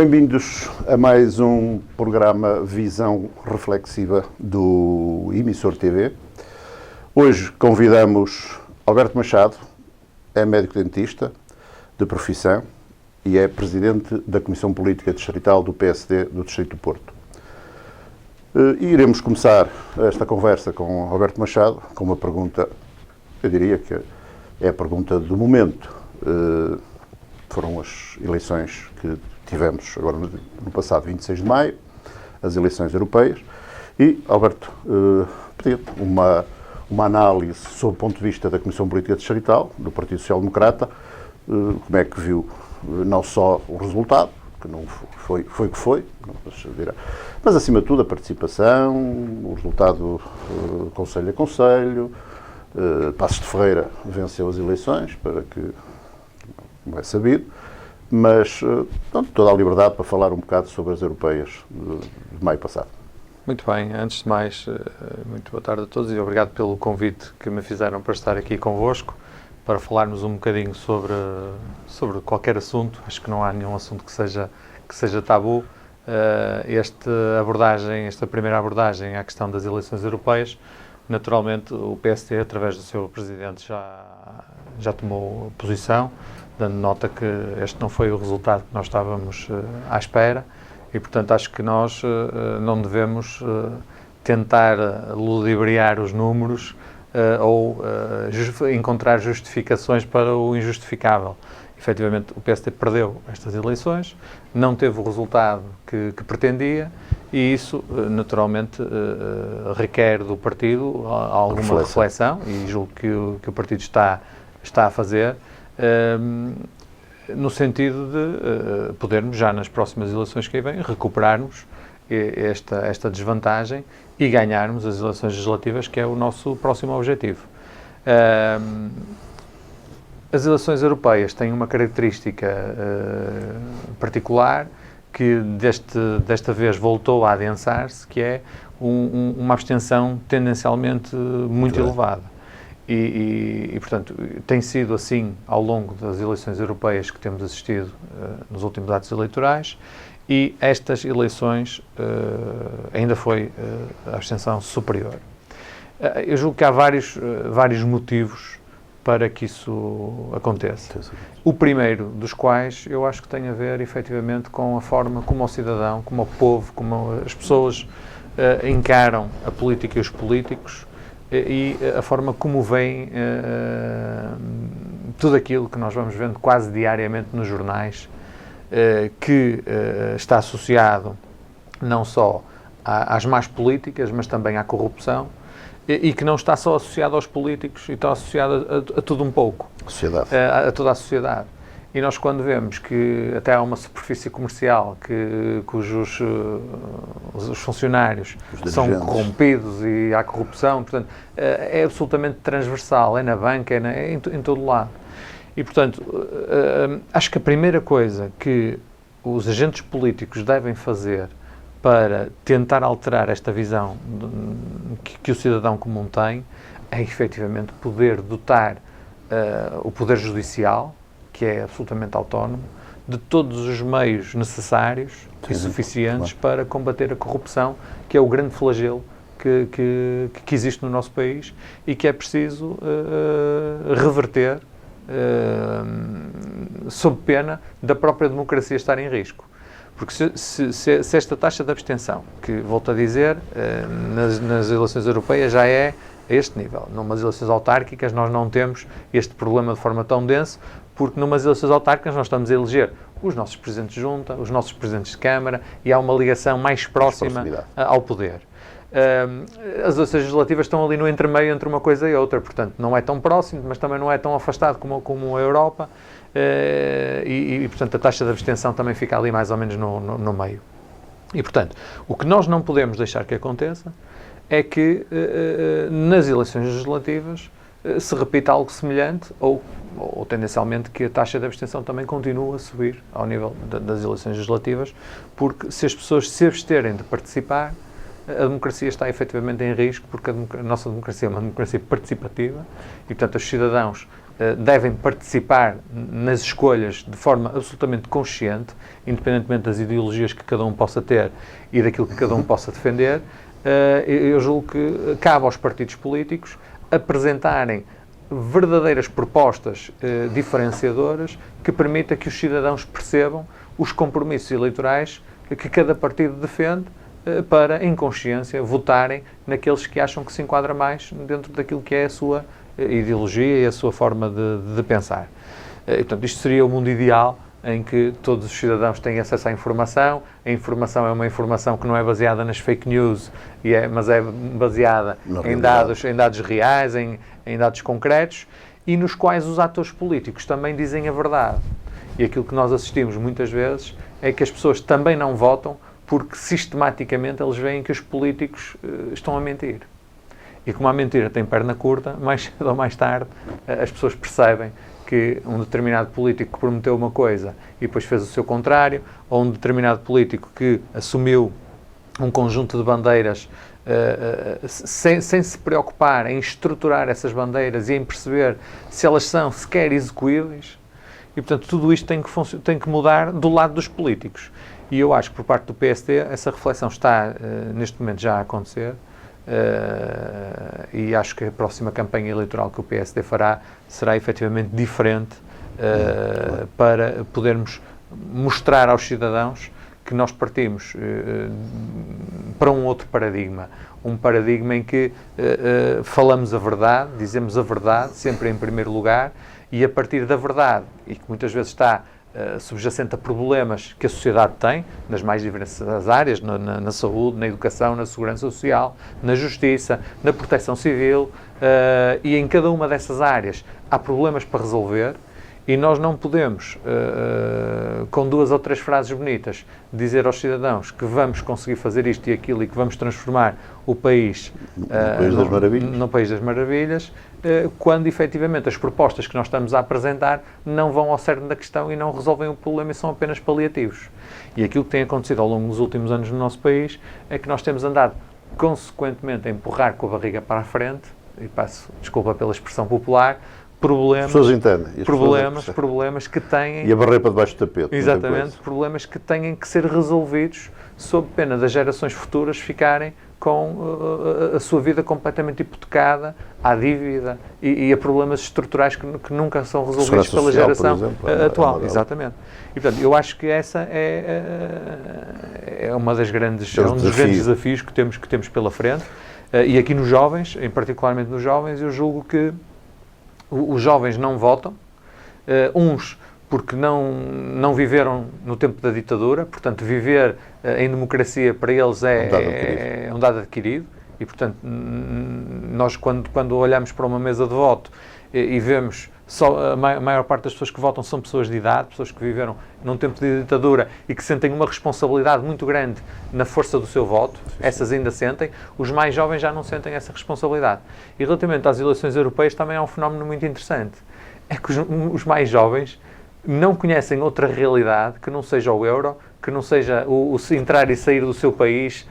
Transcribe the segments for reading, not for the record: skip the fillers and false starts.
Bem-vindos a mais um programa Visão Reflexiva do Emissor TV. Hoje convidamos Alberto Machado, é médico-dentista de profissão e é presidente da Comissão Política Distrital do PSD do Distrito do Porto. E iremos começar esta conversa com Alberto Machado com uma pergunta, eu diria que é a pergunta do momento. Foram as eleições que tivemos agora no passado 26 de maio, as eleições europeias, e Alberto pediu uma análise sob o ponto de vista da Comissão Política Distrital, do Partido Social Democrata, como é que viu não só o resultado, que não foi o que foi, mas acima de tudo a participação, o resultado conselho a conselho. Passos de Ferreira venceu as eleições, para que não é sabido, mas toda a liberdade para falar um bocado sobre as europeias de maio passado. Muito bem, antes de mais, muito boa tarde a todos e obrigado pelo convite que me fizeram para estar aqui convosco, para falarmos um bocadinho sobre qualquer assunto. Acho que não há nenhum assunto que seja tabu. Esta primeira abordagem à questão das eleições europeias, naturalmente o PSD, através do seu presidente, já tomou posição, dando nota que este não foi o resultado que nós estávamos à espera e, portanto, acho que nós não devemos tentar ludibriar os números ou encontrar justificações para o injustificável. Efetivamente, o PSD perdeu estas eleições, não teve o resultado que pretendia e isso, naturalmente, requer do partido alguma reflexão e julgo que o partido está a fazer, no sentido de podermos, já nas próximas eleições que aí vêm, recuperarmos esta desvantagem e ganharmos as eleições legislativas, que é o nosso próximo objetivo. As eleições europeias têm uma característica particular que desta vez voltou a adensar-se, que é uma abstenção tendencialmente muito elevada. E, portanto, tem sido assim ao longo das eleições europeias que temos assistido nos últimos atos eleitorais e estas eleições ainda foi a abstenção superior. Eu julgo que há vários motivos para que isso aconteça. O primeiro dos quais eu acho que tem a ver, efetivamente, com a forma como o cidadão, como o povo, como as pessoas encaram a política e os políticos e a forma como veem tudo aquilo que nós vamos vendo quase diariamente nos jornais, que está associado não só às más políticas, mas também à corrupção, e que não está só associado aos políticos, e está associado a tudo um pouco. A toda a sociedade. E nós, quando vemos que até há uma superfície comercial cujos os funcionários são corrompidos e há corrupção, portanto, é absolutamente transversal, é na banca, é em todo lado. E, portanto, acho que a primeira coisa que os agentes políticos devem fazer para tentar alterar esta visão que o cidadão comum tem é, efetivamente, poder dotar o Poder Judicial, que é absolutamente autónomo, de todos os meios necessários e suficientes para combater a corrupção, que é o grande flagelo que existe no nosso país e que é preciso reverter sob pena da própria democracia estar em risco. Porque se esta taxa de abstenção, que, volto a dizer, nas eleições europeias já é a este nível. Numas eleições autárquicas nós não temos este problema de forma tão densa, porque numas eleições autárquicas nós estamos a eleger os nossos presidentes de junta, os nossos presidentes de Câmara, e há uma ligação mais próxima ao poder. As eleições legislativas estão ali no entremeio entre uma coisa e outra, portanto não é tão próximo, mas também não é tão afastado como a Europa, e portanto a taxa de abstenção também fica ali mais ou menos no meio. E portanto, o que nós não podemos deixar que aconteça é que nas eleições legislativas se repita algo semelhante ou tendencialmente que a taxa de abstenção também continue a subir ao nível das eleições legislativas, porque se as pessoas se absterem de participar, a democracia está efetivamente em risco, porque a nossa democracia é uma democracia participativa e, portanto, os cidadãos devem participar nas escolhas de forma absolutamente consciente, independentemente das ideologias que cada um possa ter e daquilo que cada um possa defender. Eu julgo que cabe aos partidos políticos apresentarem verdadeiras propostas diferenciadoras que permitam que os cidadãos percebam os compromissos eleitorais que cada partido defende para, em consciência, votarem naqueles que acham que se enquadra mais dentro daquilo que é a sua ideologia e a sua forma de pensar. Portanto, isto seria o mundo ideal em que todos os cidadãos têm acesso à informação. A informação é uma informação que não é baseada nas fake news, mas é baseada em dados reais, em dados concretos, e nos quais os atores políticos também dizem a verdade. E aquilo que nós assistimos muitas vezes é que as pessoas também não votam porque sistematicamente eles veem que os políticos estão a mentir. E como a mentira tem perna curta, mais cedo ou mais tarde as pessoas percebem que um determinado político que prometeu uma coisa e depois fez o seu contrário, ou um determinado político que assumiu um conjunto de bandeiras sem se preocupar em estruturar essas bandeiras e em perceber se elas são sequer execuíveis. E, portanto, tudo isto tem que mudar do lado dos políticos. E eu acho que, por parte do PSD, essa reflexão está, neste momento, já a acontecer. E acho que a próxima campanha eleitoral que o PSD fará será efetivamente diferente para podermos mostrar aos cidadãos que nós partimos para um outro paradigma. Um paradigma em que falamos a verdade, dizemos a verdade, sempre em primeiro lugar, e a partir da verdade, e que muitas vezes está subjacente a problemas que a sociedade tem, nas mais diversas áreas, na saúde, na educação, na segurança social, na justiça, na proteção civil, e em cada uma dessas áreas há problemas para resolver, e nós não podemos, com 2 ou 3 frases bonitas, dizer aos cidadãos que vamos conseguir fazer isto e aquilo e que vamos transformar o país no País das Maravilhas, quando efetivamente as propostas que nós estamos a apresentar não vão ao cerne da questão e não resolvem o problema e são apenas paliativos. E aquilo que tem acontecido ao longo dos últimos anos no nosso país é que nós temos andado consequentemente a empurrar com a barriga para a frente, e passo desculpa pela expressão popular, problemas que têm... E a barreira para debaixo do tapete. Exatamente, problemas que têm que ser resolvidos sob pena das gerações futuras ficarem com a sua vida completamente hipotecada à dívida e a problemas estruturais que nunca são resolvidos pela geração atual. Exatamente. E, portanto, eu acho que essa é uma das grandes, um dos grandes desafios que temos pela frente. E aqui nos jovens, particularmente nos jovens, eu julgo que os jovens não votam, uns porque não viveram no tempo da ditadura, portanto, viver em democracia para eles é um dado adquirido, e, portanto, nós quando olhamos para uma mesa de voto e vemos só a maior parte das pessoas que votam são pessoas de idade, pessoas que viveram num tempo de ditadura e que sentem uma responsabilidade muito grande na força do seu voto, essas ainda sentem, os mais jovens já não sentem essa responsabilidade. E relativamente às eleições europeias também há um fenómeno muito interessante, é que os mais jovens não conhecem outra realidade que não seja o euro, que não seja o entrar e sair do seu país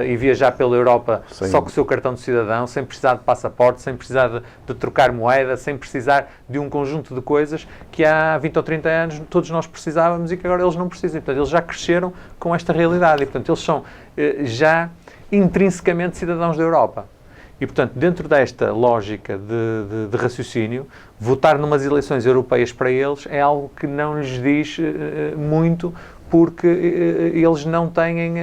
e viajar pela Europa só com o seu cartão de cidadão, sem precisar de passaporte, sem precisar de trocar moeda, sem precisar de um conjunto de coisas que há 20 ou 30 anos todos nós precisávamos e que agora eles não precisam. Portanto, eles já cresceram com esta realidade e, portanto, eles são já intrinsecamente cidadãos da Europa. E, portanto, dentro desta lógica de raciocínio, votar numas eleições europeias para eles é algo que não lhes diz muito, porque eles não têm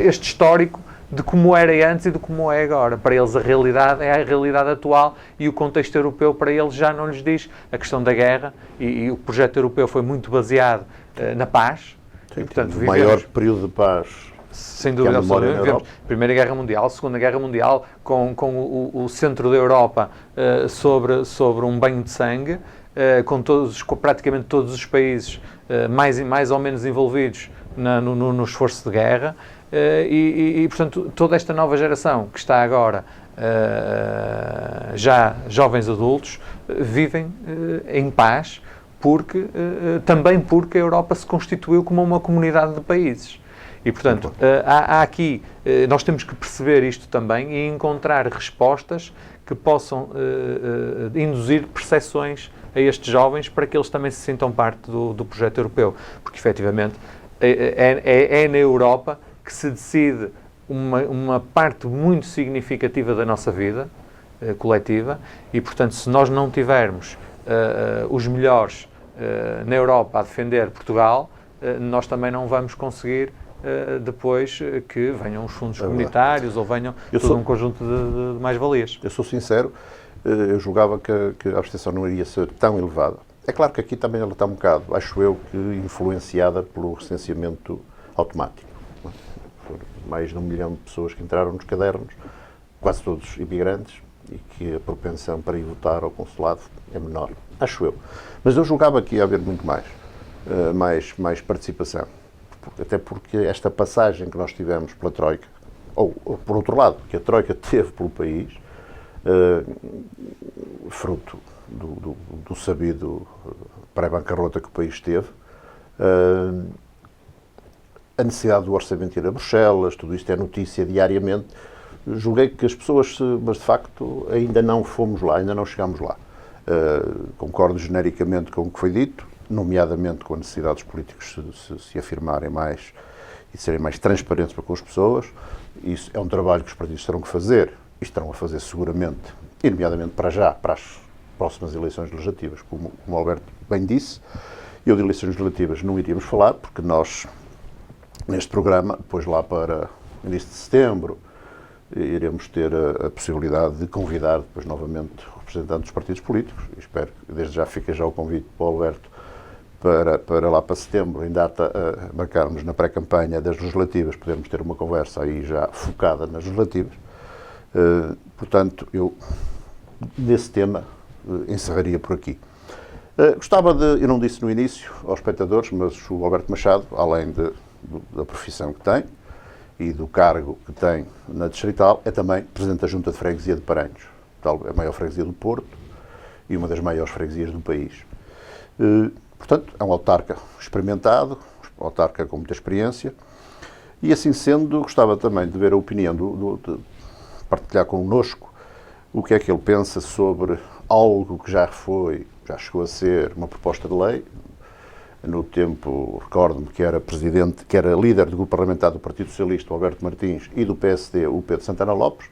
este histórico de como era antes e de como é agora. Para eles a realidade é a realidade atual e o contexto europeu para eles já não lhes diz. A questão da guerra e o projeto europeu foi muito baseado na paz. Sim, e, portanto, o maior período de paz. Sem dúvida, vivemos Primeira Guerra Mundial, Segunda Guerra Mundial, com o centro da Europa sobre um banho de sangue, com praticamente todos os países mais ou menos envolvidos no esforço de guerra, e, portanto, toda esta nova geração que está agora, já jovens adultos, vivem em paz, também porque a Europa se constituiu como uma comunidade de países. E, portanto, há aqui, nós temos que perceber isto também e encontrar respostas que possam induzir percepções a estes jovens para que eles também se sintam parte do projeto europeu. Porque, efetivamente, é na Europa que se decide uma parte muito significativa da nossa vida coletiva e, portanto, se nós não tivermos os melhores na Europa a defender Portugal, nós também não vamos conseguir depois que venham os fundos comunitários ou venham um conjunto de mais-valias. Eu sou sincero, eu julgava que a abstenção não iria ser tão elevada. É claro que aqui também ela está um bocado, acho eu, que influenciada pelo recenseamento automático. Foram mais de 1 milhão de pessoas que entraram nos cadernos, quase todos imigrantes, e que a propensão para ir votar ao consulado é menor, acho eu. Mas eu julgava que ia haver muito mais participação. Até porque esta passagem que nós tivemos pela Troika, ou por outro lado, que a Troika teve pelo país, fruto do sabido pré-bancarrota que o país teve, a necessidade do orçamento ir a Bruxelas, tudo isto é notícia diariamente. Julguei que as pessoas, mas de facto ainda não fomos lá, ainda não chegámos lá. Concordo genericamente com o que foi dito, nomeadamente com a necessidade dos políticos se afirmarem mais e serem mais transparentes para com as pessoas. Isso é um trabalho que os partidos terão que fazer, e estarão a fazer seguramente, e nomeadamente para já, para as próximas eleições legislativas, como o Alberto bem disse. Eu de eleições legislativas não iríamos falar, porque nós, neste programa, depois lá para início de setembro, iremos ter a possibilidade de convidar depois novamente representantes dos partidos políticos. Espero que desde já fique já o convite para o Alberto para lá para setembro, em data a marcarmos na pré-campanha das legislativas, podermos ter uma conversa aí já focada nas legislativas. Portanto, eu desse tema encerraria por aqui. Gostava de, eu não disse no início aos espectadores, mas o Alberto Machado, além da profissão que tem e do cargo que tem na Distrital, é também Presidente da Junta de Freguesia de Paranhos, a maior freguesia do Porto e uma das maiores freguesias do país. Portanto, é um autarca experimentado, um autarca com muita experiência, e assim sendo, gostava também de ver a opinião, de partilhar connosco o que é que ele pensa sobre algo que já chegou a ser uma proposta de lei. No tempo, recordo-me que era líder do grupo parlamentar do Partido Socialista, o Alberto Martins, e do PSD, o Pedro Santana Lopes,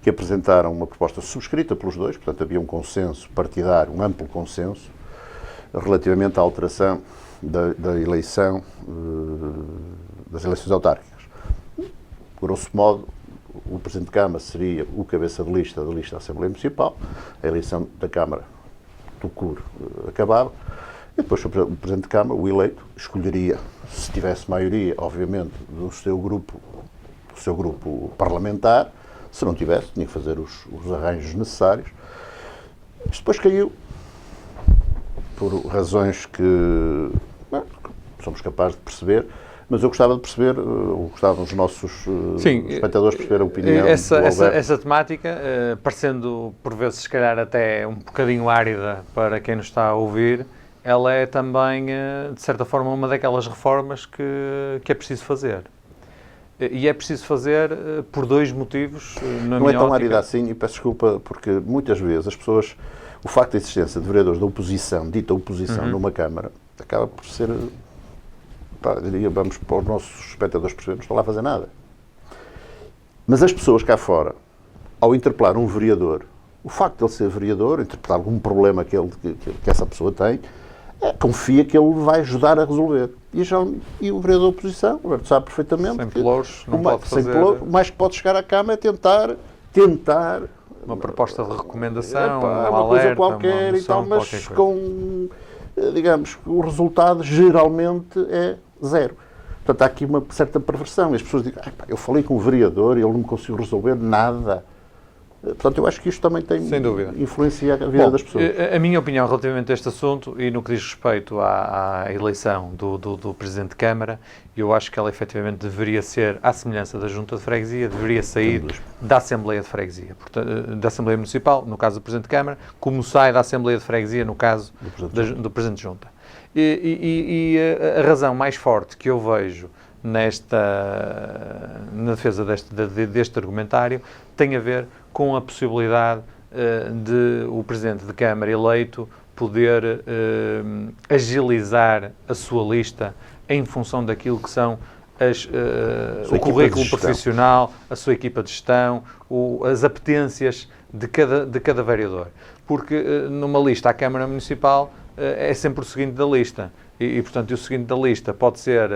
que apresentaram uma proposta subscrita pelos dois, portanto havia um consenso partidário, um amplo consenso, relativamente à alteração da eleição, das eleições autárquicas. Grosso modo, o Presidente de Câmara seria o cabeça de lista da Assembleia Municipal, a eleição da Câmara do CUR acabava, e depois o Presidente de Câmara, o eleito, escolheria, se tivesse maioria, obviamente, do seu grupo parlamentar. Se não tivesse, tinha que fazer os arranjos necessários. Isto depois caiu, por razões que somos capazes de perceber, mas eu gostava de perceber, gostavam os nossos espectadores perceber a opinião essa temática, parecendo por vezes se calhar até um bocadinho árida para quem nos está a ouvir, ela é também, de certa forma, uma daquelas reformas que é preciso fazer. E é preciso fazer por dois motivos, na Não minha é tão ótica. árida assim, e peço desculpa, porque muitas vezes as pessoas, o facto da existência de vereadores da oposição, dita oposição, numa Câmara, acaba por ser, vamos para os nossos espectadores perceber, não estão lá a fazer nada. Mas as pessoas cá fora, ao interpelar um vereador, o facto de ele ser vereador, interpretar algum problema que essa pessoa tem, confia que ele vai ajudar a resolver. E o vereador da oposição, o Alberto sabe perfeitamente, Sem pelouros, não pode fazer... o mais que pode chegar à Câmara é tentar uma proposta de recomendação, uma coisa qualquer e tal, mas com, digamos, o resultado geralmente é zero. Portanto, há aqui uma certa perversão. E as pessoas dizem, eu falei com o vereador e ele não me conseguiu resolver nada. Portanto, eu acho que isto também tem influencia a vida das pessoas. A minha opinião relativamente a este assunto, e no que diz respeito à eleição do Presidente de Câmara, eu acho que ela efetivamente deveria ser, à semelhança da Junta de Freguesia, deveria sair da Assembleia de Freguesia, portanto, da Assembleia Municipal, no caso do Presidente de Câmara, como sai da Assembleia de Freguesia, no caso do Presidente de Junta. E a razão mais forte que eu vejo na defesa deste argumentário tem a ver com a possibilidade de o Presidente de Câmara eleito poder agilizar a sua lista em função daquilo que são o currículo profissional, a sua equipa de gestão, as apetências de cada vereador. Porque numa lista à Câmara Municipal é sempre o seguinte da lista. Portanto, o seguinte da lista pode ser,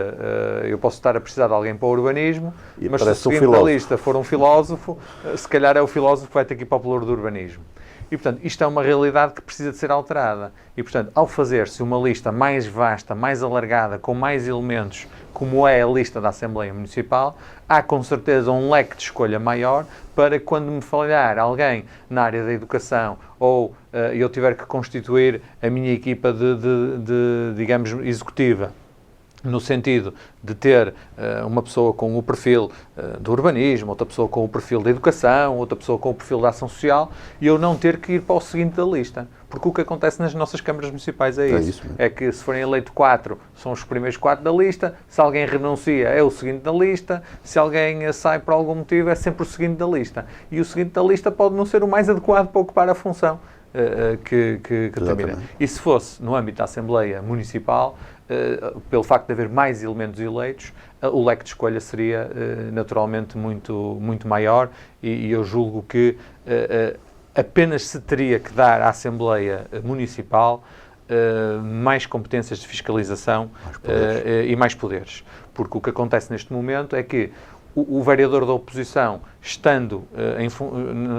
eu posso estar a precisar de alguém para o urbanismo, mas se o seguinte da lista for um filósofo, se calhar é o filósofo que vai ter que ir para o pelouro do urbanismo. E, portanto, isto é uma realidade que precisa de ser alterada. E, portanto, ao fazer-se uma lista mais vasta, mais alargada, com mais elementos, como é a lista da Assembleia Municipal, há com certeza um leque de escolha maior para quando me falhar alguém na área da educação ou eu tiver que constituir a minha equipa digamos, executiva, no sentido de ter uma pessoa com o perfil do urbanismo, outra pessoa com o perfil da educação, outra pessoa com o perfil da ação social, e eu não ter que ir para o seguinte da lista. Porque o que acontece nas nossas câmaras municipais é isso. É que se forem eleitos 4, são os primeiros 4 da lista, se alguém renuncia é o seguinte da lista, se alguém sai por algum motivo é sempre o seguinte da lista. E o seguinte da lista pode não ser o mais adequado para ocupar a função que termina. E se fosse no âmbito da Assembleia Municipal, pelo facto de haver mais elementos eleitos, o leque de escolha seria naturalmente muito maior e eu julgo que apenas se teria que dar à Assembleia Municipal mais competências de fiscalização e mais poderes. Porque o que acontece neste momento é que o vereador da oposição, estando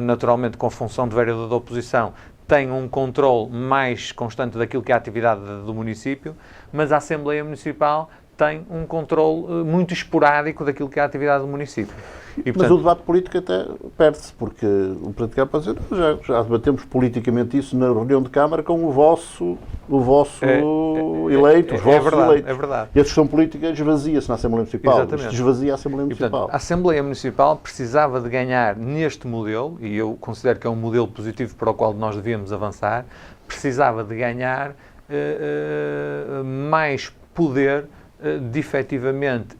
naturalmente com função de vereador da oposição, tem um controle mais constante daquilo que é a atividade do município, mas a Assembleia Municipal tem um controle muito esporádico daquilo que é a atividade do município. E, portanto, mas o debate político até perde-se, porque o praticar pode dizer, já debatemos politicamente isso na reunião de Câmara com o vosso eleito, os vossos eleitos. É verdade. E a discussão política esvazia-se na Assembleia Municipal. Exatamente. Esvazia a Assembleia Municipal. Portanto, a Assembleia Municipal precisava de ganhar neste modelo, e eu considero que é um modelo positivo para o qual nós devíamos avançar, precisava de ganhar mais poder de efetivamente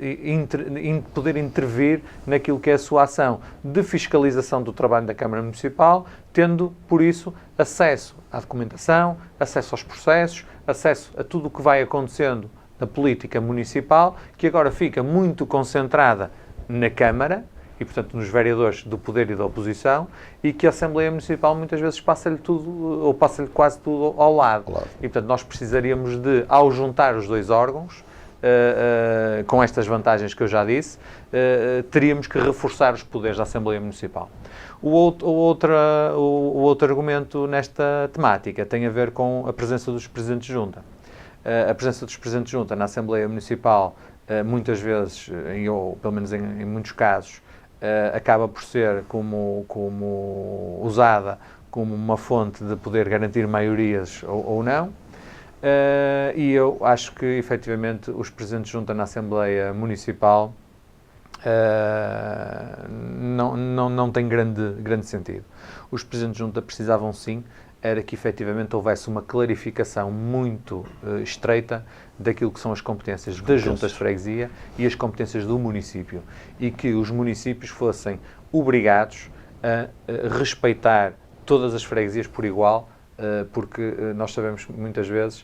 poder intervir naquilo que é a sua ação de fiscalização do trabalho da Câmara Municipal, tendo, por isso, acesso à documentação, acesso aos processos, acesso a tudo o que vai acontecendo na política municipal, que agora fica muito concentrada na Câmara e, portanto, nos vereadores do poder e da oposição, e que a Assembleia Municipal muitas vezes passa-lhe tudo, ou passa-lhe quase tudo ao lado. E, portanto, nós precisaríamos de, ao juntar os dois órgãos, com estas vantagens que eu já disse, teríamos que reforçar os poderes da Assembleia Municipal. O outro argumento nesta temática tem a ver com a presença dos Presidentes de Junta. A presença dos Presidentes de Junta na Assembleia Municipal, muitas vezes, ou pelo menos em muitos casos, acaba por ser como usada como uma fonte de poder garantir maiorias ou não. E eu acho que, efetivamente, os Presidentes de Junta na Assembleia Municipal não têm grande sentido. Os Presidentes de Junta precisavam, sim, era que, efetivamente, houvesse uma clarificação muito estreita daquilo que são as competências das juntas de freguesia e as competências do município. E que os municípios fossem obrigados a respeitar todas as freguesias por igual, porque nós sabemos que muitas vezes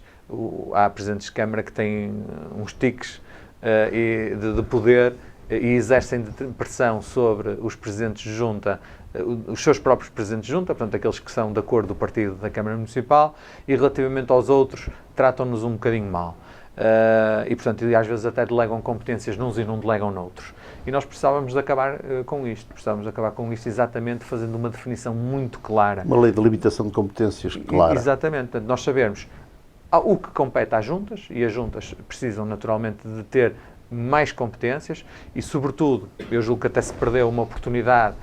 há presidentes de Câmara que têm uns tiques de poder e exercem pressão sobre os presidentes de junta, os seus próprios presidentes de junta, portanto aqueles que são da cor do partido da Câmara Municipal, e relativamente aos outros tratam-nos um bocadinho mal. E portanto às vezes até delegam competências nuns e não delegam noutros. E nós precisávamos de acabar com isto. Exatamente fazendo uma definição muito clara. Uma lei de limitação de competências clara. Exatamente. Portanto, nós sabemos o que compete às juntas, e as juntas precisam naturalmente de ter mais competências e, sobretudo, eu julgo que até se perdeu uma oportunidade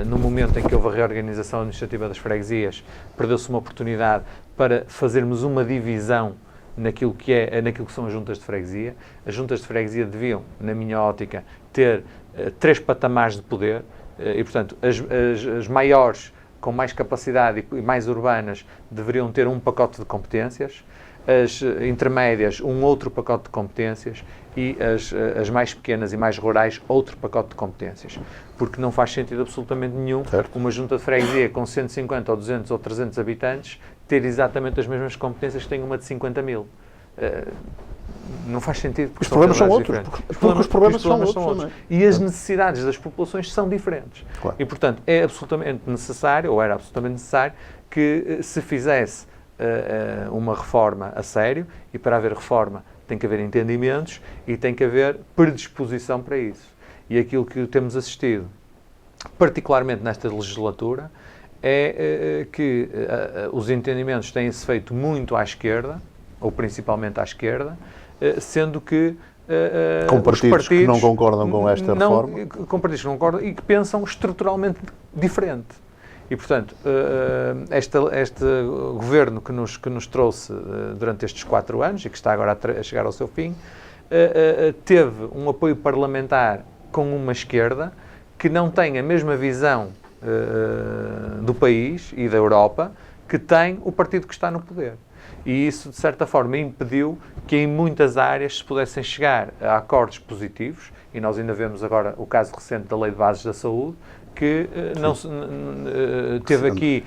no momento em que houve a reorganização administrativa das freguesias, perdeu-se uma oportunidade para fazermos uma divisão naquilo que são as juntas de freguesia. As juntas de freguesia deviam, na minha ótica, ter 3 patamares de poder e, portanto, as maiores, com mais capacidade e mais urbanas, deveriam ter um pacote de competências. as intermédias um outro pacote de competências e as mais pequenas e mais rurais outro pacote de competências. Porque não faz sentido absolutamente nenhum uma junta de freguesia com 150 ou 200 ou 300 habitantes ter exatamente as mesmas competências que tem uma de 50 mil. Não faz sentido. Os problemas são outros. Porque os problemas são outros. E as necessidades das populações são diferentes. Claro. E, portanto, é absolutamente necessário, ou era absolutamente necessário, que se fizesse uma reforma a sério, e para haver reforma tem que haver entendimentos e tem que haver predisposição para isso. E aquilo que temos assistido, particularmente nesta legislatura, é que os entendimentos têm-se feito muito à esquerda, ou principalmente à esquerda, sendo que com partidos que não concordam com esta reforma? Com partidos que não concordam e que pensam estruturalmente diferente. E, portanto, este governo que nos trouxe durante estes 4 anos e que está agora a chegar ao seu fim, teve um apoio parlamentar com uma esquerda que não tem a mesma visão do país e da Europa que tem o partido que está no poder. E isso, de certa forma, impediu que em muitas áreas se pudessem chegar a acordos positivos, e nós ainda vemos agora o caso recente da Lei de Bases da Saúde, que teve aqui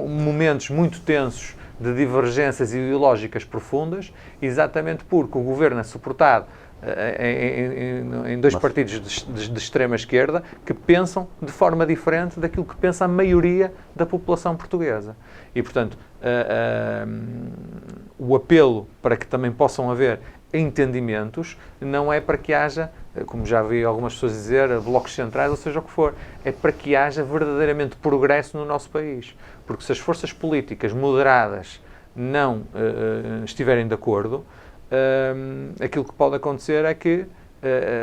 momentos muito tensos de divergências ideológicas profundas, exatamente porque o governo é suportado em 2 partidos de extrema esquerda que pensam de forma diferente daquilo que pensa a maioria da população portuguesa. E, portanto, o apelo para que também possam haver entendimentos não é para que haja, como já vi algumas pessoas dizer, blocos centrais, ou seja o que for, é para que haja verdadeiramente progresso no nosso país. Porque se as forças políticas moderadas não estiverem de acordo, aquilo que pode acontecer é que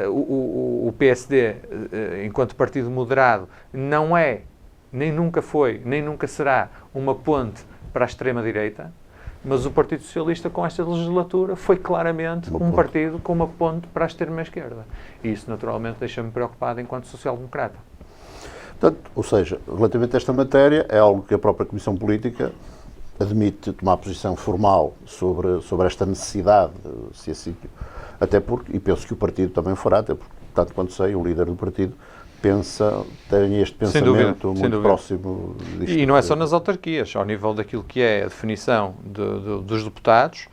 o PSD, enquanto partido moderado, não é, nem nunca foi, nem nunca será uma ponte para a extrema-direita, mas o Partido Socialista, com esta legislatura, foi claramente um partido com uma ponte para a extrema-esquerda. E isso, naturalmente, deixa-me preocupado enquanto social-democrata. Portanto, ou seja, relativamente a esta matéria, é algo que a própria Comissão Política admite tomar posição formal sobre esta necessidade, se assim, até porque, e penso que o partido também fará, até porque, tanto quanto sei, o líder do partido tem este pensamento muito próximo disto. E não é só nas autarquias, ao nível daquilo que é a definição dos deputados,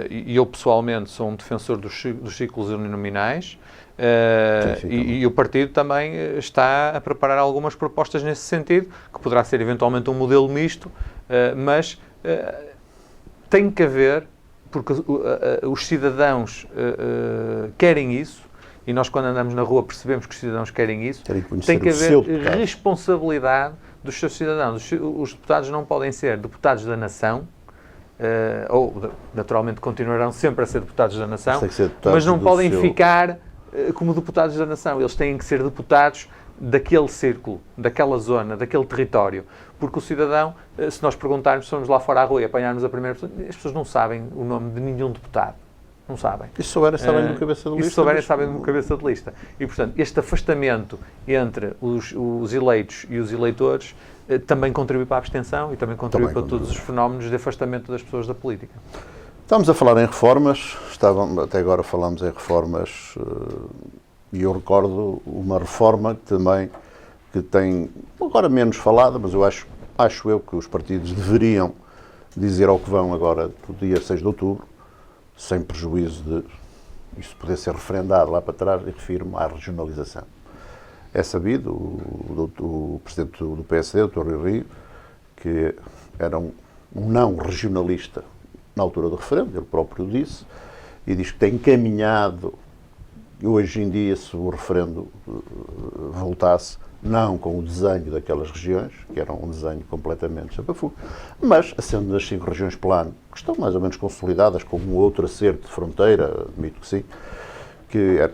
e eu pessoalmente sou um defensor dos ciclos uninominais, e o partido também está a preparar algumas propostas nesse sentido, que poderá ser eventualmente um modelo misto, mas tem que haver, porque os cidadãos querem isso, e nós, quando andamos na rua, percebemos que os cidadãos querem isso. Tem que haver responsabilidade dos seus cidadãos. Os deputados não podem ser deputados da nação, ou naturalmente continuarão sempre a ser deputados da nação, mas não podem ficar como deputados da nação. Eles têm que ser deputados daquele círculo, daquela zona, daquele território. Porque o cidadão, se nós perguntarmos, se formos lá fora à rua e apanharmos a primeira pessoa, as pessoas não sabem o nome de nenhum deputado. Não sabem. E se souberem, sabem no cabeça de lista. E se souberem, sabem no cabeça de lista. E, portanto, este afastamento entre os eleitos e os eleitores também contribui para a abstenção e também contribui para todos os fenómenos de afastamento das pessoas da política. Estamos a falar em reformas, até agora falamos em reformas, e eu recordo uma reforma que tem, agora menos falada, mas eu acho eu que os partidos deveriam dizer ao que vão agora, do dia 6 de outubro, sem prejuízo de isso poder ser referendado lá para trás, e refiro-me à regionalização. É sabido, o presidente do PSD, o Dr. Rui Rio, que era um não regionalista na altura do referendo, ele próprio disse, e diz que tem encaminhado, hoje em dia, se o referendo voltasse, não com o desenho daquelas regiões, que era um desenho completamente chapafuco, mas, sendo das 5 regiões plano, que estão mais ou menos consolidadas, com um outro acerto de fronteira, admito que sim, que é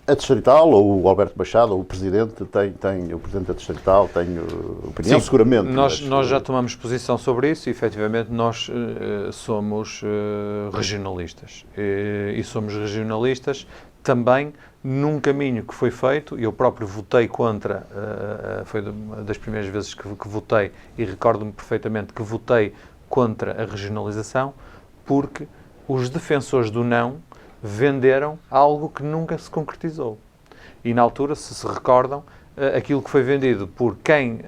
a Distrital, ou o Alberto Machado, ou o Presidente, o Presidente da Distrital tem opinião, sim, seguramente. Nós já tomamos posição sobre isso e, efetivamente, nós somos regionalistas. E somos regionalistas também num caminho que foi feito, e eu próprio votei contra, foi uma das primeiras vezes que votei, e recordo-me perfeitamente que votei contra a regionalização, porque os defensores do não venderam algo que nunca se concretizou. E na altura, se recordam, aquilo que foi vendido por quem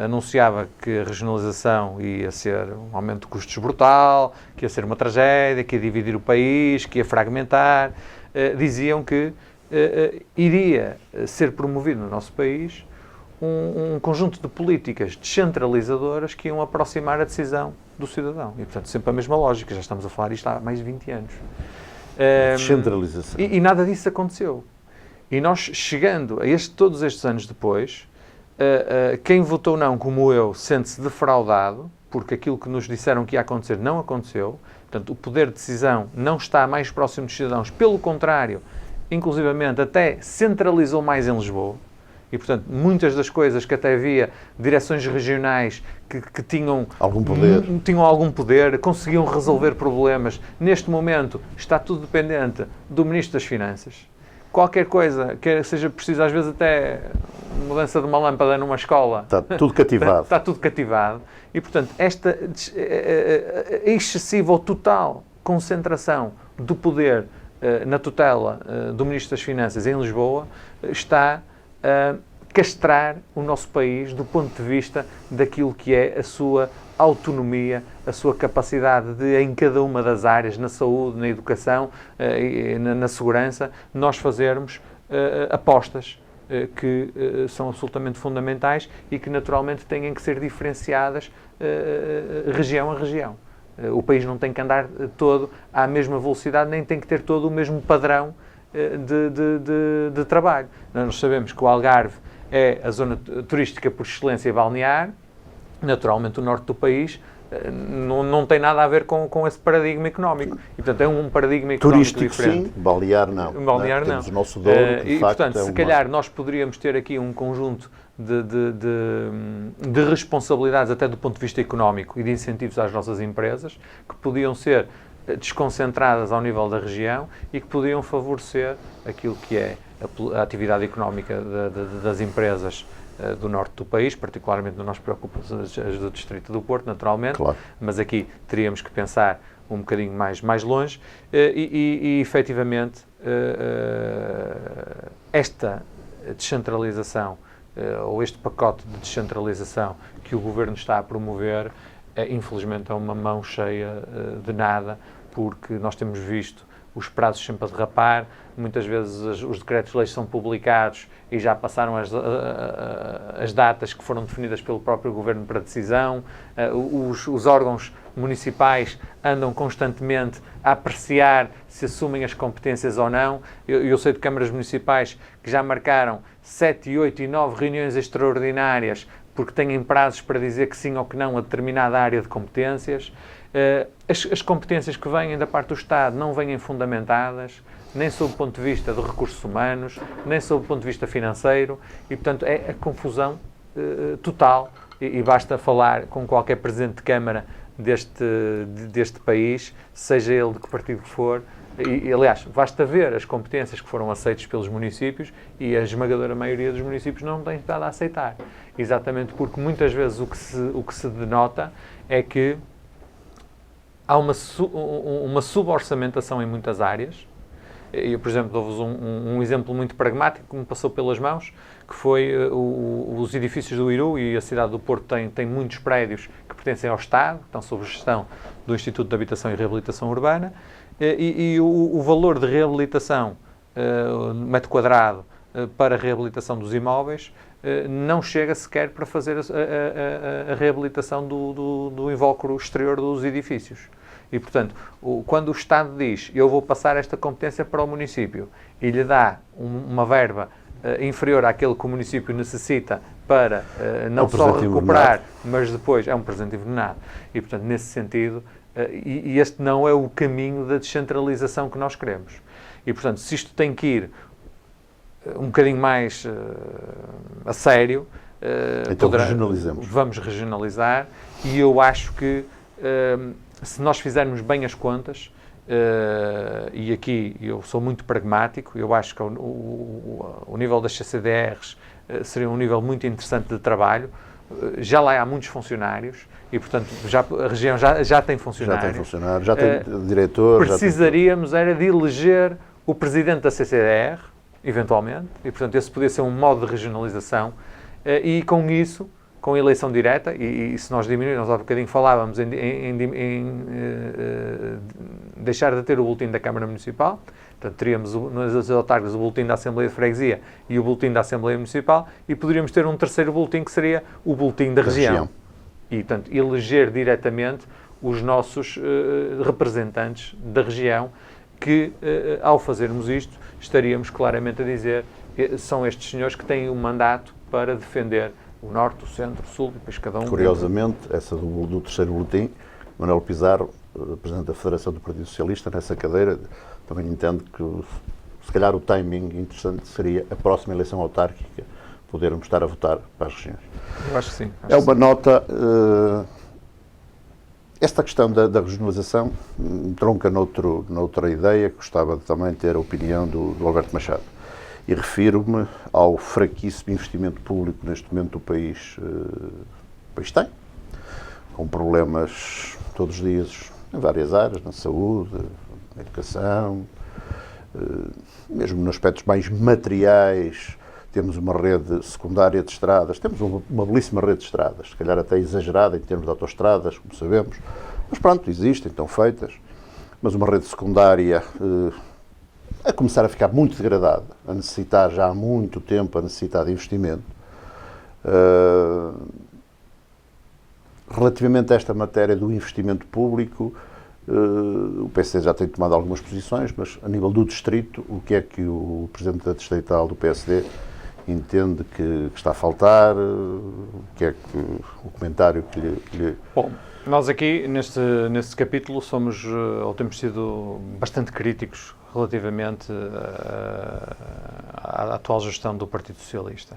anunciava que a regionalização ia ser um aumento de custos brutal, que ia ser uma tragédia, que ia dividir o país, que ia fragmentar, diziam que iria ser promovido no nosso país um conjunto de políticas descentralizadoras que iam aproximar a decisão do cidadão. E, portanto, sempre a mesma lógica. Já estamos a falar isto há mais de 20 anos. Descentralização. E nada disso aconteceu. E nós, chegando a todos estes anos depois, quem votou não, como eu, sente-se defraudado, porque aquilo que nos disseram que ia acontecer não aconteceu. Portanto, o poder de decisão não está mais próximo dos cidadãos. Pelo contrário, inclusivamente, até centralizou mais em Lisboa. E, portanto, muitas das coisas que até havia direções regionais que tinham algum poder, conseguiam resolver problemas. Neste momento, está tudo dependente do Ministro das Finanças. Qualquer coisa que seja preciso, às vezes até mudança de uma lâmpada numa escola... Está tudo cativado. Está tudo cativado. E, portanto, esta excessiva ou total concentração do poder na tutela do Ministro das Finanças em Lisboa está a castrar o nosso país do ponto de vista daquilo que é a sua autonomia, a sua capacidade de, em cada uma das áreas, na saúde, na educação, na segurança, nós fazermos apostas que são absolutamente fundamentais e que naturalmente têm que ser diferenciadas região a região. O país não tem que andar todo à mesma velocidade, nem tem que ter todo o mesmo padrão de trabalho. Nós sabemos que o Algarve é a zona turística por excelência balnear. Naturalmente o norte do país não tem nada a ver com esse paradigma económico. E, portanto, é um paradigma económico turístico, diferente. sim, balnear não. Balnear não. Temos o nosso Douro, que, e, facto, portanto, se calhar nós poderíamos ter aqui um conjunto de responsabilidades, até do ponto de vista económico e de incentivos às nossas empresas, que podiam ser desconcentradas ao nível da região e que podiam favorecer aquilo que é a atividade económica das empresas do norte do país, particularmente nós preocupamos as do Distrito do Porto, naturalmente, claro. Mas aqui teríamos que pensar um bocadinho mais longe e efetivamente, esta descentralização ou este pacote de descentralização que o Governo está a promover, infelizmente é uma mão cheia de nada, porque nós temos visto os prazos sempre a derrapar, muitas vezes os decretos-leis são publicados e já passaram as datas que foram definidas pelo próprio Governo para decisão, os órgãos municipais andam constantemente a apreciar se assumem as competências ou não. Eu sei de câmaras municipais que já marcaram 7, 8 e 9 reuniões extraordinárias porque têm prazos para dizer que sim ou que não a determinada área de competências. As competências que vêm da parte do Estado não vêm fundamentadas, nem sob o ponto de vista de recursos humanos, nem sob o ponto de vista financeiro, e, portanto, é a confusão total, e basta falar com qualquer Presidente de Câmara deste país, seja ele de que partido for, e, aliás, basta ver as competências que foram aceitas pelos municípios e a esmagadora maioria dos municípios não tem estado a aceitar. Exatamente porque muitas vezes o que se denota é que há uma suborçamentação em muitas áreas. Eu, por exemplo, dou-vos um exemplo muito pragmático que me passou pelas mãos, que foi os edifícios do Iru, e a cidade do Porto tem muitos prédios que pertencem ao Estado, que estão sob gestão do Instituto de Habitação e Reabilitação Urbana, e o valor de reabilitação, metro quadrado, para a reabilitação dos imóveis, não chega sequer para fazer a reabilitação do invólucro exterior dos edifícios. E, portanto, quando o Estado diz eu vou passar esta competência para o município e lhe dá uma verba inferior àquele que o município necessita para não só recuperar, mas depois é um presente envenenado. E, portanto, nesse sentido, e este não é o caminho da descentralização que nós queremos. E, portanto, se isto tem que ir um bocadinho mais a sério, então regionalizamos. Vamos regionalizar, e eu acho que se nós fizermos bem as contas, e aqui eu sou muito pragmático, eu acho que o nível das CCDRs seria um nível muito interessante de trabalho, já lá há muitos funcionários e, portanto, a região já tem funcionários. Já tem funcionários, já tem diretor. Precisaríamos era de eleger o presidente da CCDR, eventualmente, e, portanto, esse podia ser um modo de regionalização, e com isso, com a eleição direta, e se nós diminuirmos, nós há bocadinho falávamos em deixar de ter o boletim da Câmara Municipal, portanto, teríamos nas autárquicas o boletim da Assembleia de Freguesia e o boletim da Assembleia Municipal, e poderíamos ter um terceiro boletim que seria o boletim da região. E, portanto, eleger diretamente os nossos representantes da região, que, ao fazermos isto, estaríamos claramente a dizer que são estes senhores que têm um mandato para defender o Norte, o Centro, o Sul, e depois cada um... Curiosamente, essa do terceiro boletim, Manuel Pizarro, Presidente da Federação do Partido Socialista, nessa cadeira, também entende que, se calhar, o timing interessante seria a próxima eleição autárquica, podermos estar a votar para as regiões. Eu acho que sim. É uma nota... Esta questão da regionalização tronca noutra ideia que gostava de também ter a opinião do Alberto Machado. E refiro-me ao fraquíssimo investimento público neste momento do país tem, com problemas todos os dias em várias áreas, na saúde, na educação, mesmo nos aspectos mais materiais. Temos uma rede secundária de estradas, temos uma belíssima rede de estradas, se calhar até exagerada em termos de autoestradas, como sabemos, mas pronto, existem, estão feitas, mas uma rede secundária a começar a ficar muito degradada, a necessitar já há muito tempo, a necessitar de investimento. Relativamente a esta matéria do investimento público, o PSD já tem tomado algumas posições, mas a nível do distrito, o que é que o Presidente da Distrital do PSD entende que está a faltar? O que é que o comentário que lhe... Bom, nós aqui, neste capítulo, ou temos sido bastante críticos relativamente à atual gestão do Partido Socialista.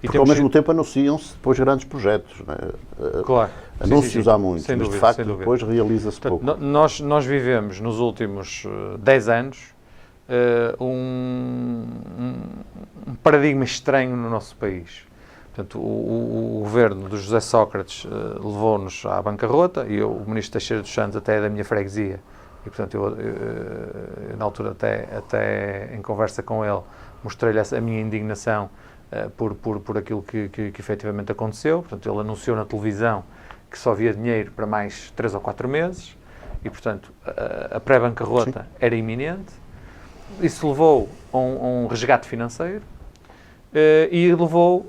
Porque ao mesmo tempo anunciam-se depois grandes projetos, não é? Claro. Anúncios há muitos, mas de facto depois realiza-se pouco. Nós vivemos nos últimos 10 anos um paradigma estranho no nosso país. Portanto, o governo do José Sócrates levou-nos à bancarrota, e o ministro Teixeira dos Santos até é da minha freguesia, e portanto eu na altura até em conversa com ele mostrei-lhe a minha indignação por aquilo que efetivamente aconteceu. Portanto, ele anunciou na televisão que só havia dinheiro para mais 3 ou 4 meses e, portanto, a pré-bancarrota era iminente. Isso levou a um resgate financeiro e levou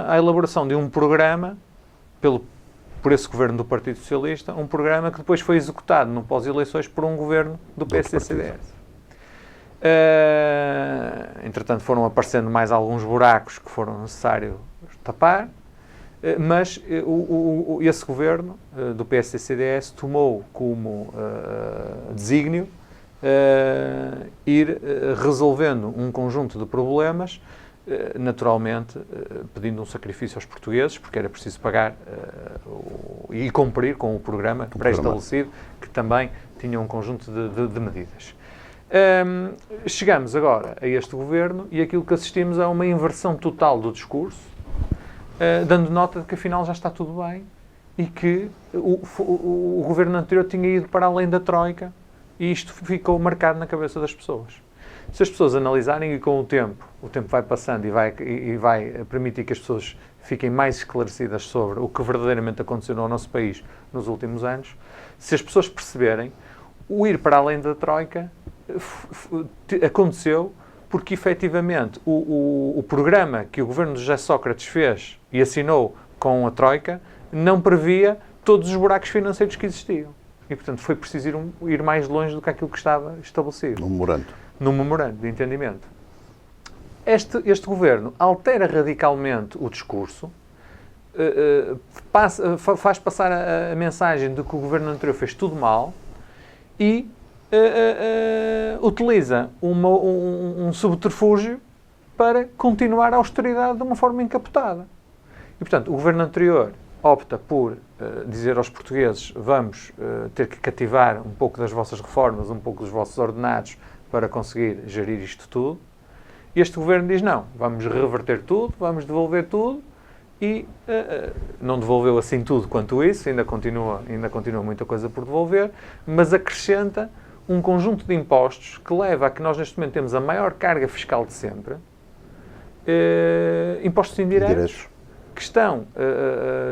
à elaboração de um programa por esse governo do Partido Socialista, um programa que depois foi executado no pós-eleições por um governo do PSD-CDS. Entretanto, foram aparecendo mais alguns buracos que foram necessário tapar, mas esse governo do PSD-CDS tomou como desígnio ir resolvendo um conjunto de problemas, naturalmente pedindo um sacrifício aos portugueses, porque era preciso pagar e cumprir com o programa pré-estabelecido, que também tinha um conjunto de medidas. Chegamos agora a este governo e aquilo que assistimos é uma inversão total do discurso, dando nota de que afinal já está tudo bem e que o governo anterior tinha ido para além da Troika, e isto ficou marcado na cabeça das pessoas. Se as pessoas analisarem, e com o tempo vai passando e vai permitir que as pessoas fiquem mais esclarecidas sobre o que verdadeiramente aconteceu no nosso país nos últimos anos, se as pessoas perceberem, o ir para além da Troika aconteceu porque, efetivamente, o programa que o governo de José Sócrates fez e assinou com a Troika não previa todos os buracos financeiros que existiam. E, portanto, foi preciso ir mais longe do que aquilo que estava estabelecido. Num memorando de entendimento. Este governo altera radicalmente o discurso, faz passar a mensagem de que o governo anterior fez tudo mal e utiliza um subterfúgio para continuar a austeridade de uma forma encapotada. E, portanto, o governo anterior opta por dizer aos portugueses: vamos ter que cativar um pouco das vossas reformas, um pouco dos vossos ordenados para conseguir gerir isto tudo. E este governo diz: não, vamos reverter tudo, vamos devolver tudo e não devolveu assim tudo quanto isso, ainda continua muita coisa por devolver, mas acrescenta um conjunto de impostos que leva a que nós neste momento temos a maior carga fiscal de sempre, impostos indiretos, que estão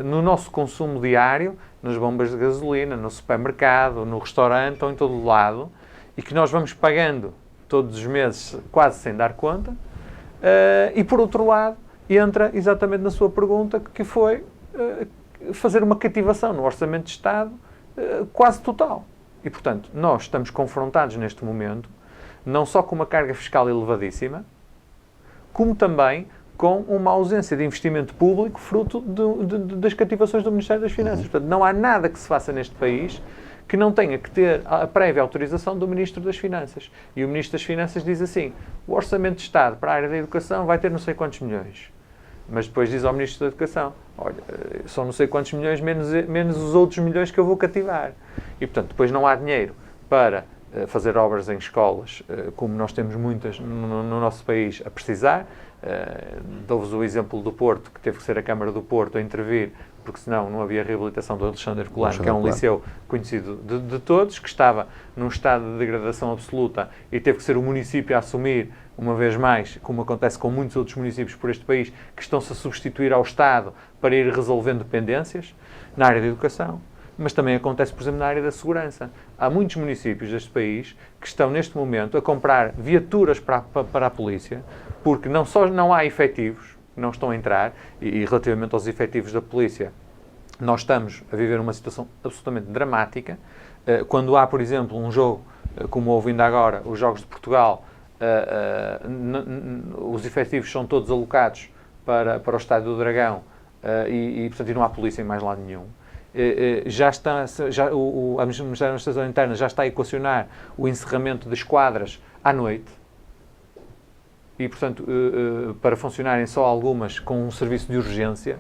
no nosso consumo diário, nas bombas de gasolina, no supermercado, no restaurante ou em todo o lado, e que nós vamos pagando todos os meses quase sem dar conta, e por outro lado entra exatamente na sua pergunta, que foi fazer uma cativação no Orçamento de Estado quase total. E, portanto, nós estamos confrontados neste momento não só com uma carga fiscal elevadíssima, como também com uma ausência de investimento público fruto das cativações do Ministério das Finanças. Portanto, não há nada que se faça neste país que não tenha que ter a prévia autorização do Ministro das Finanças. E o Ministro das Finanças diz assim: o Orçamento de Estado para a área da educação vai ter não sei quantos milhões. Mas depois diz ao Ministro da Educação: olha, são não sei quantos milhões menos os outros milhões que eu vou cativar. E, portanto, depois não há dinheiro para fazer obras em escolas, como nós temos muitas no nosso país a precisar. Dou-vos o exemplo do Porto, que teve que ser a Câmara do Porto a intervir, porque senão não havia reabilitação do Alexandre Colano, que é um liceu conhecido de todos, que estava num estado de degradação absoluta e teve que ser o município a assumir, uma vez mais, como acontece com muitos outros municípios por este país, que estão-se a substituir ao Estado para ir resolvendo pendências na área da educação. Mas também acontece, por exemplo, na área da segurança. Há muitos municípios deste país que estão, neste momento, a comprar viaturas para a polícia, porque não só não há efetivos, não estão a entrar, e relativamente aos efetivos da polícia, nós estamos a viver uma situação absolutamente dramática. Quando há, por exemplo, um jogo, como houve ainda agora, os Jogos de Portugal, os efetivos são todos alocados para o Estádio do Dragão, portanto, não há polícia em mais lado nenhum. O Ministério da Administração Interna já está a equacionar o encerramento de esquadras à noite e, portanto, para funcionarem só algumas com um serviço de urgência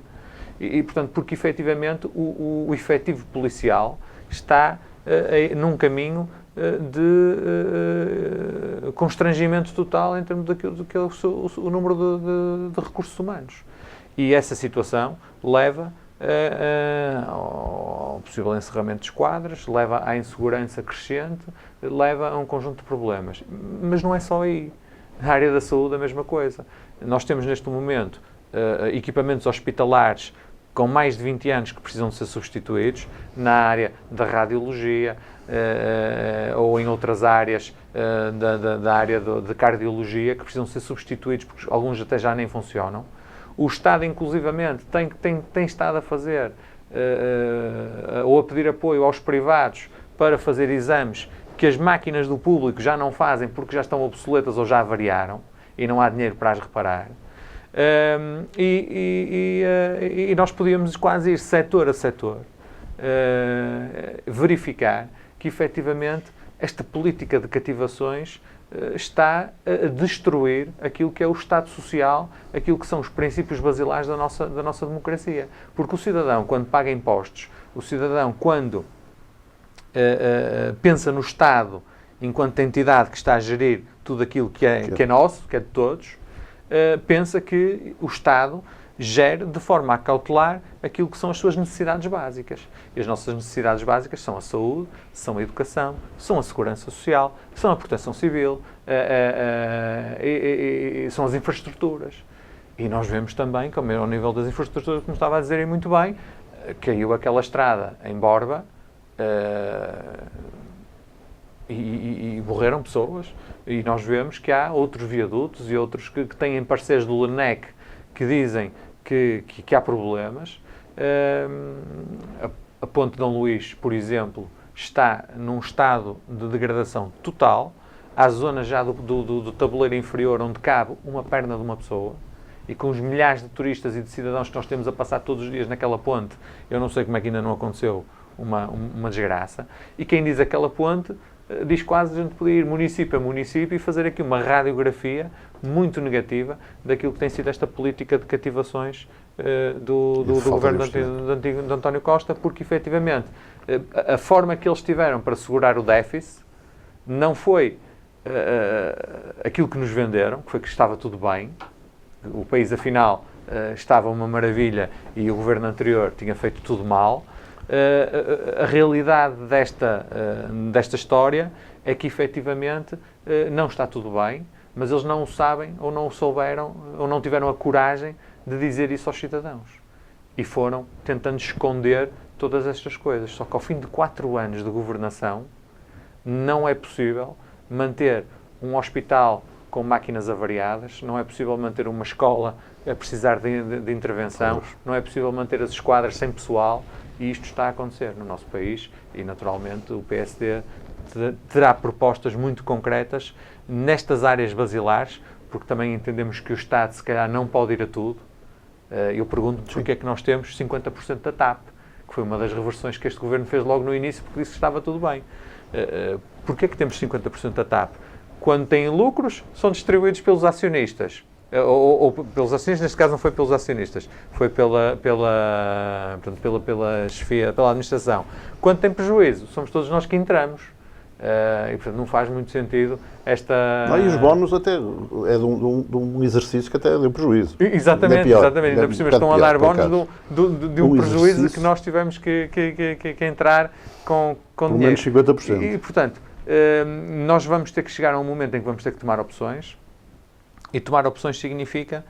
portanto, porque efetivamente o efetivo policial está num caminho de constrangimento total em termos daquilo que é o número de recursos humanos. E essa situação leva ao possível encerramento de esquadras, leva à insegurança crescente, leva a um conjunto de problemas. Mas não é só aí. Na área da saúde a mesma coisa. Nós temos neste momento equipamentos hospitalares com mais de 20 anos que precisam de ser substituídos na área da radiologia ou em outras áreas da área de cardiologia que precisam ser substituídos porque alguns até já nem funcionam. O Estado, inclusivamente, tem estado a fazer ou a pedir apoio aos privados para fazer exames que as máquinas do público já não fazem porque já estão obsoletas ou já avariaram e não há dinheiro para as reparar. E nós podíamos quase ir setor a setor verificar que, efetivamente, esta política de cativações está a destruir aquilo que é o Estado Social, aquilo que são os princípios basilares da nossa democracia. Porque o cidadão, quando paga impostos, o cidadão, quando pensa no Estado enquanto entidade que está a gerir tudo aquilo que é nosso, que é de todos, pensa que o Estado gere de forma a cautelar aquilo que são as suas necessidades básicas. E as nossas necessidades básicas são a saúde, são a educação, são a segurança social, são a proteção civil, são as infraestruturas. E nós vemos também, como é ao nível das infraestruturas, como estava a dizer muito bem, caiu aquela estrada em Borba e morreram pessoas. E nós vemos que há outros viadutos e outros que têm parceiros do LENEC que dizem que há problemas. A Ponte Dom Luís, por exemplo, está num estado de degradação total. Há zonas já do tabuleiro inferior onde cabe uma perna de uma pessoa. E com os milhares de turistas e de cidadãos que nós temos a passar todos os dias naquela ponte, eu não sei como é que ainda não aconteceu uma desgraça. E quem diz aquela ponte diz quase que a gente podia ir município a município e fazer aqui uma radiografia muito negativa daquilo que tem sido esta política de cativações do governo de António Costa, porque efetivamente a forma que eles tiveram para segurar o déficit não foi aquilo que nos venderam, que foi que estava tudo bem. O país, afinal, estava uma maravilha e o governo anterior tinha feito tudo mal. A realidade desta história é que efetivamente não está tudo bem, mas eles não o sabem, ou não o souberam, ou não tiveram a coragem de dizer isso aos cidadãos. E foram tentando esconder todas estas coisas. Só que ao fim de 4 anos de governação, não é possível manter um hospital com máquinas avariadas, não é possível manter uma escola a precisar de intervenção, não é possível manter as esquadras sem pessoal, e isto está a acontecer no nosso país e, naturalmente, o PSD terá propostas muito concretas nestas áreas basilares, porque também entendemos que o Estado, se calhar, não pode ir a tudo. Eu pergunto-me porque é que nós temos 50% da TAP, que foi uma das reversões que este governo fez logo no início, porque disse que estava tudo bem. Porquê é que temos 50% da TAP? Quando têm lucros, são distribuídos pelos acionistas. Ou pelos acionistas, neste caso não foi pelos acionistas, foi pela chefia, pela administração. Quando tem prejuízo, somos todos nós que entramos. E, portanto, não faz muito sentido esta... E os bónus até é de um exercício que até deu prejuízo. Exatamente, ainda por cima estão a dar bónus de um prejuízo que nós tivemos que entrar com pelo dinheiro. Menos 50%. E, portanto, nós vamos ter que chegar a um momento em que vamos ter que tomar opções, e tomar opções significa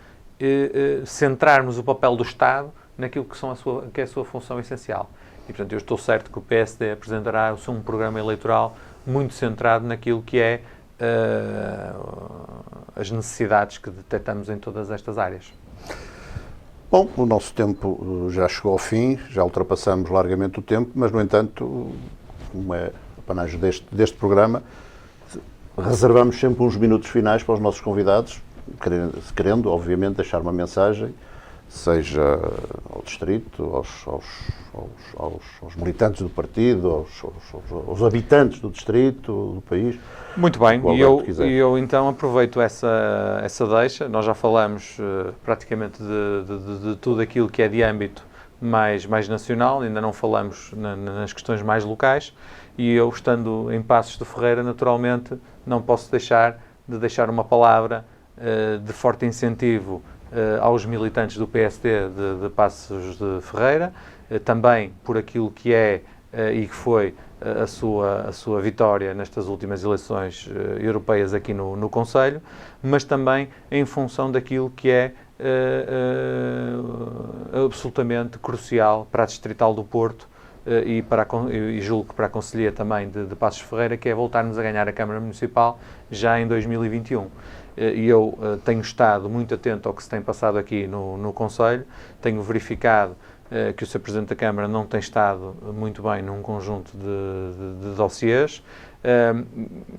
centrarmos o papel do Estado naquilo que é a sua função essencial. E, portanto, eu estou certo que o PSD apresentará um programa eleitoral muito centrado naquilo que é as necessidades que detectamos em todas estas áreas. Bom, o nosso tempo já chegou ao fim, já ultrapassamos largamente o tempo, mas, no entanto, como é apanagem deste programa, reservamos sempre uns minutos finais para os nossos convidados, querendo, obviamente, deixar uma mensagem, seja ao distrito, aos militantes do partido, aos habitantes do distrito, do país. Muito bem, e eu então aproveito essa deixa. Nós já falamos praticamente de tudo aquilo que é de âmbito mais nacional, ainda não falamos nas questões mais locais, e eu, estando em Passos de Ferreira, naturalmente, não posso deixar de deixar uma palavra de forte incentivo aos militantes do PSD de Passos de Ferreira, também por aquilo que é e que foi a sua vitória nestas últimas eleições europeias aqui no Conselho, mas também em função daquilo que é absolutamente crucial para a Distrital do Porto e julgo que para a Conselhia também de Passos de Ferreira, que é voltarmos a ganhar a Câmara Municipal já em 2021. E eu tenho estado muito atento ao que se tem passado aqui no Conselho, tenho verificado que o Sr. Presidente da Câmara não tem estado muito bem num conjunto de dossiês,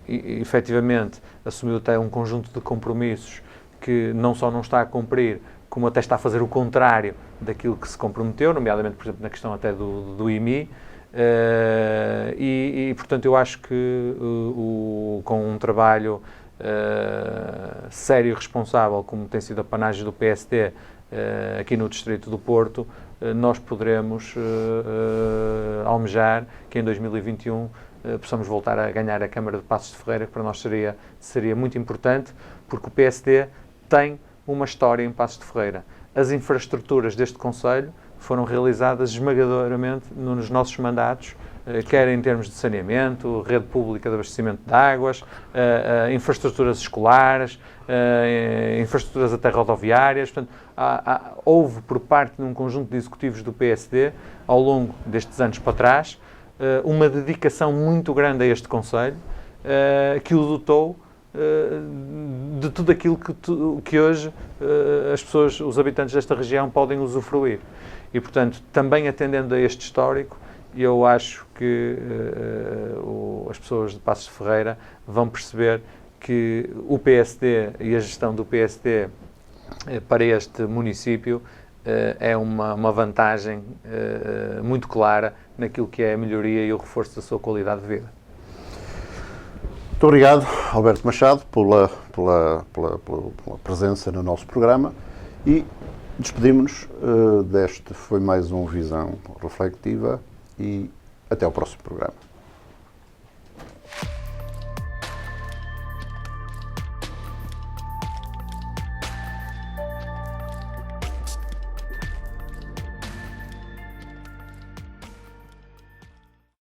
e efetivamente assumiu até um conjunto de compromissos que não só não está a cumprir, como até está a fazer o contrário daquilo que se comprometeu, nomeadamente, por exemplo, na questão até do IMI, e portanto eu acho que com um trabalho sério e responsável, como tem sido a panagem do PSD aqui no Distrito do Porto, nós poderemos almejar que em 2021 possamos voltar a ganhar a Câmara de Passos de Ferreira, que para nós seria muito importante, porque o PSD tem uma história em Passos de Ferreira. As infraestruturas deste Conselho foram realizadas esmagadoramente nos nossos mandatos, quer em termos de saneamento, rede pública de abastecimento de águas, infraestruturas escolares, infraestruturas até rodoviárias. Portanto, houve por parte de um conjunto de executivos do PSD, ao longo destes anos para trás, uma dedicação muito grande a este Conselho, que o dotou de tudo aquilo que hoje as pessoas, os habitantes desta região, podem usufruir. E, portanto, também atendendo a este histórico, eu acho que as pessoas de Passos de Ferreira vão perceber que o PSD e a gestão do PSD para este município é uma vantagem muito clara naquilo que é a melhoria e o reforço da sua qualidade de vida. Muito obrigado, Alberto Machado, pela presença no nosso programa, e despedimos-nos deste foi mais um Visão Reflectiva, e até ao próximo programa.